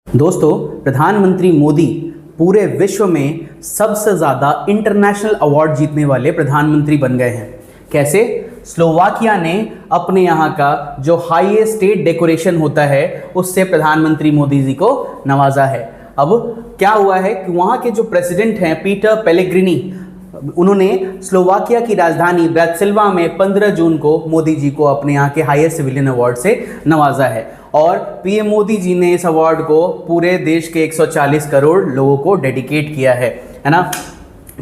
दोस्तों, प्रधानमंत्री मोदी पूरे विश्व में सबसे ज़्यादा इंटरनेशनल अवार्ड जीतने वाले प्रधानमंत्री बन गए हैं। कैसे? स्लोवाकिया ने अपने यहाँ का जो हाईएस्ट स्टेट डेकोरेशन होता है उससे प्रधानमंत्री मोदी जी को नवाजा है। अब क्या हुआ है कि वहाँ के जो प्रेसिडेंट हैं पीटर पेलेग्रिनी, उन्होंने स्लोवाकिया की राजधानी ब्राटिस्लावा में 15 जून को मोदी जी को अपने यहाँ के हाईएस्ट सिविलियन अवार्ड से नवाजा है। और पीएम मोदी जी ने इस अवार्ड को पूरे देश के 140 करोड़ लोगों को डेडिकेट किया है ना।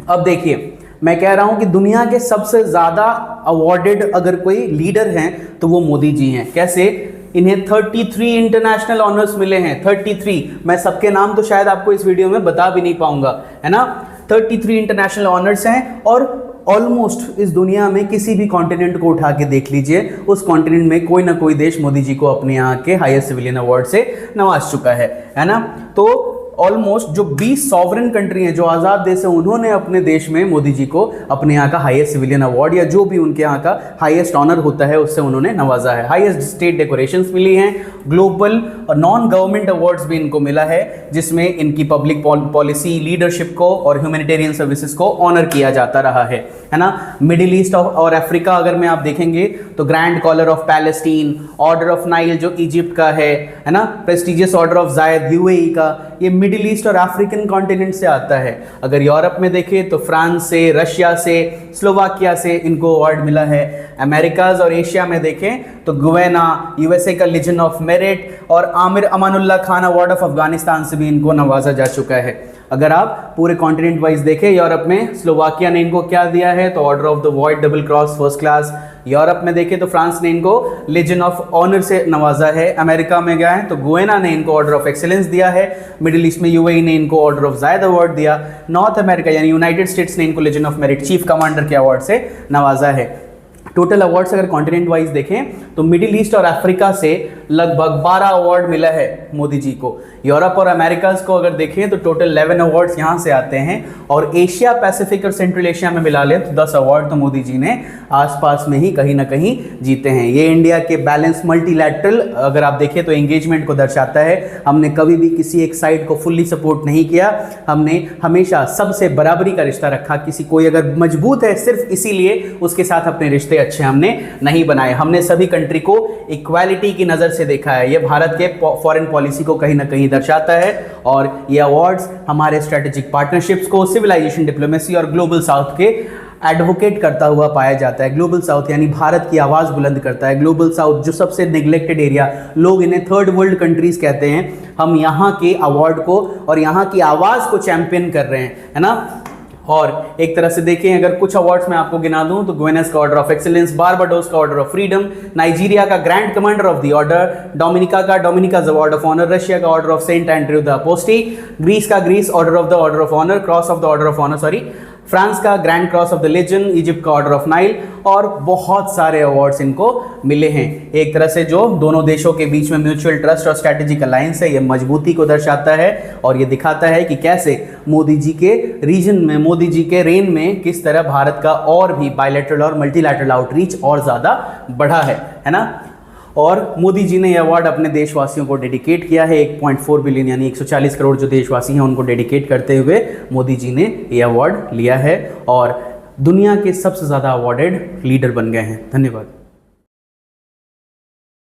अब देखिए, मैं कह रहा हूँ कि दुनिया के सबसे ज़्यादा अवार्डेड अगर कोई लीडर हैं तो वो मोदी जी हैं। कैसे? इन्हें 33 इंटरनेशनल ऑनर्स मिले हैं। 33, मैं सबके नाम तो शायद आपको इस वीडियो में बता भी नहीं पाऊंगा, है ना। 33 इंटरनेशनल ऑनर्स हैं और ऑलमोस्ट इस दुनिया में किसी भी कॉन्टिनेंट को उठा के देख लीजिए, उस कॉन्टिनेंट में कोई ना कोई देश मोदी जी को अपने यहाँ के हाईएस्ट सिविलियन अवार्ड से नवाज चुका है ना। तो ऑलमोस्ट जो 20 सॉवरेन कंट्री हैं, जो आज़ाद देश हैं, उन्होंने अपने देश में मोदी जी को अपने यहाँ का हाईएस्ट सिविलियन अवार्ड या जो भी उनके यहाँ का हाईएस्ट ऑनर होता है उससे उन्होंने नवाजा है। हाईएस्ट स्टेट डेकोरेशंस मिली हैं, ग्लोबल और नॉन गवर्नमेंट अवार्ड्स भी इनको मिला है, जिसमें इनकी पब्लिक पॉलिसी, लीडरशिप को और ह्यूमैनिटेरियन सर्विसेज को ऑनर किया जाता रहा है ना। मिडिल ईस्ट और अफ्रीका अगर में आप देखेंगे तो grand collar of Palestine, order of Nile जो इजिप्ट का है ना, prestigious order of Zayed UAE का, ये मिडिल ईस्ट और अफ्रीकन कॉन्टिनेंट से आता है। अगर यूरोप में देखें तो फ्रांस से, रशिया से, स्लोवाकिया से इनको अवार्ड मिला है। अमेरिकाज और एशिया में देखें तो गुवेना, यूएसए का लीजन ऑफ मेरिट और आमिर अमानुल्लाह खान अवार्ड ऑफ अफगानिस्तान से भी इनको नवाजा जा चुका है। अगर आप पूरे कॉन्टिनेंट वाइज देखें, यूरोप में स्लोवाकिया ने इनको क्या दिया है तो order of the white double cross first class. Europe में देखें तो फ्रांस ने इनको लीजन ऑफ ऑनर से नवाजा है। अमेरिका में गए तो गुवेना ने इनको ऑर्डर ऑफ एक्सीलेंस दिया है। मिडिल ईस्ट में यूएई ने इनको ऑर्डर ऑफ जायद अवार्ड दिया। नॉर्थ अमेरिका यानी यूनाइटेड स्टेट्स ने इनको Legion of Merit chief commander के अवार्ड से नवाजा है। टोटल अवार्ड्स अगर कॉन्टिनेंट वाइज देखें तो मिडिल ईस्ट और अफ्रीका से लगभग 12 अवार्ड मिला है मोदी जी को। यूरोप और अमेरिकाज को अगर देखें तो टोटल 11 अवार्ड्स यहाँ से आते हैं और एशिया पैसिफिक और सेंट्रल एशिया में मिला लें तो 10 अवार्ड तो मोदी जी ने आसपास में ही कहीं ना कहीं जीते हैं। ये इंडिया के बैलेंस मल्टीलैटरल अगर आप देखें तो एंगेजमेंट को दर्शाता है। हमने कभी भी किसी एक साइड को फुल्ली सपोर्ट नहीं किया, हमने हमेशा सबसे बराबरी का रिश्ता रखा। किसी कोई अगर मजबूत है सिर्फ इसीलिए उसके साथ अपने रिश्ते अच्छे हमने नहीं बनाए। हमने सभी कंट्री को इक्वालिटी की नज़र से देखा है। ये भारत के फॉरेन पॉलिसी को कहीं ना कहीं दर्शाता है और ये अवार्ड्स हमारे स्ट्रेटेजिक पार्टनरशिप्स को, सिविलाइजेशन, डिप्लोमेसी और ग्लोबल साउथ के एडवोकेट करता हुआ पाया जाता है। ग्लोबल साउथ यानी भारत की आवाज़ बुलंद करता है। ग्लोबल साउथ जो सबसे निगलेक्टेड एरिया, लोग इन्हें थर्ड वर्ल्ड कंट्रीज कहते हैं, हम यहाँ के अवार्ड को और यहाँ की आवाज़ को चैंपियन कर रहे हैं, है ना। और एक तरह से देखें, अगर कुछ अवार्ड्स मैं आपको गिना दूं तो गुवेनास का ऑर्डर ऑफ एक्सीलेंस, बारबाडोस का ऑर्डर ऑफ फ्रीडम, नाइजीरिया का grand commander of the order, Dominica का Dominica's award of honour, Russia का order of Saint Andrew the apostle, Greece का Greece order of honour, cross of the order of honour, France का grand cross of the legion, Egypt का order of Nile और बहुत सारे awards इनको मिले हैं। एक तरह से जो दोनों देशों के बीच में म्यूचुअल ट्रस्ट और स्ट्रैटेजिक अलायंस है, ये मजबूती को दर्शाता है और ये दिखाता है कि कैसे मोदी जी के रीजन में, मोदी जी के रेन में किस तरह भारत का और भी बायलैटरल और मल्टीलैटरल आउटरीच और ज़्यादा बढ़ा है ना। और मोदी जी ने यह अवार्ड अपने देशवासियों को डेडिकेट किया है। 1.4 बिलियन यानी 140 करोड़ जो देशवासी हैं उनको डेडिकेट करते हुए मोदी जी ने यह अवार्ड लिया है और दुनिया के सबसे ज़्यादा अवार्डेड लीडर बन गए हैं। धन्यवाद।